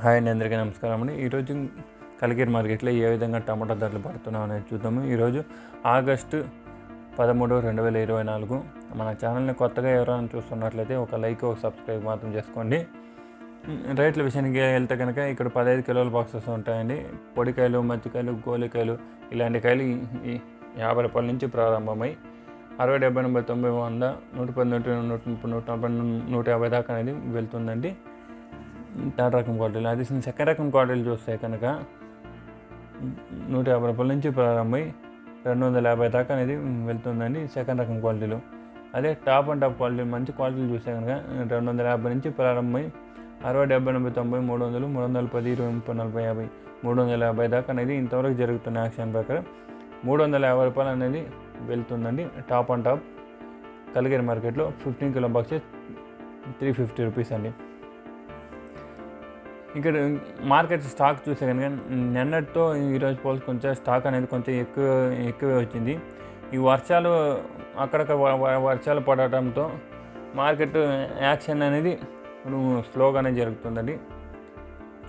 Hi అండి, అందరికీ నమస్కారం అండి. ఈరోజు కలికిరి మార్కెట్లో ఏ విధంగా టమాటా ధరలు పడుతున్నాం అనేది చూద్దాము. ఈరోజు ఆగస్టు 13, 2024. మన ఛానల్ని కొత్తగా ఎవరైనా చూస్తున్నట్లయితే ఒక లైక్, ఒక సబ్స్క్రైబ్ మాత్రం చేసుకోండి. రేట్ల విషయానికి వెళ్తే కనుక ఇక్కడ 15 కిలోల బాక్సెస్ ఉంటాయండి. పొడికాయలు, మజ్జికాయలు, గోలికాయలు ఇలాంటి కాయలు 50 రూపాయల నుంచి ప్రారంభమై 60, 70, 80, 90, 100, 110, 130, 140, 150 దాకా అనేది వెళ్తుందండి. థర్డ్ రకం క్వాలిటీలు. అది సెకండ్ రకం క్వాలిటీలు చూస్తే కనుక 150 రూపాయల నుంచి ప్రారంభమై 250 దాకా అనేది వెళ్తుందండి సెకండ్ రకం క్వాలిటీలు. అదే టాప్ అండ్ టాప్ క్వాలిటీ మంచి క్వాలిటీలు చూస్తే కనుక 250 నుంచి ప్రారంభమై 60, 70, 80, 90, 300, 310, 20, 30, 40, 50, 350 దాకా అనేది ఇంతవరకు జరుగుతున్న యాక్షన్ ప్రకారం 350 రూపాయలు అనేది వెళ్తుందండి టాప్ అండ్ టాప్. కలికిరి మార్కెట్లో 15 కిలో బాక్స్ 350 రూపీస్ అండి. ఇక్కడ మార్కెట్ స్టాక్ చూస్తే కనుక నిన్నటితో ఈరోజు పోల్చి కొంచెం స్టాక్ అనేది కొంచెం ఎక్కువే వచ్చింది. ఈ వర్షాలు అక్కడక్కడ వర్షాలు పడటంతో మార్కెట్ యాక్షన్ అనేది స్లోగానే జరుగుతుందండి.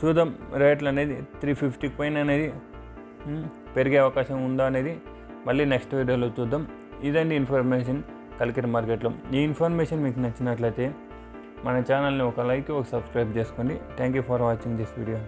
చూద్దాం రేట్లు అనేది 350 పైన అనేది పెరిగే అవకాశం ఉందా అనేది మళ్ళీ నెక్స్ట్ వీడియోలో చూద్దాం. ఇదండి ఇన్ఫర్మేషన్ కలికిరి మార్కెట్లో. ఈ ఇన్ఫర్మేషన్ మీకు నచ్చినట్లయితే మన ఛానల్ని ఒక లైక్, ఒక సబ్స్క్రైబ్ చేసుకోండి. Thank you for watching this video.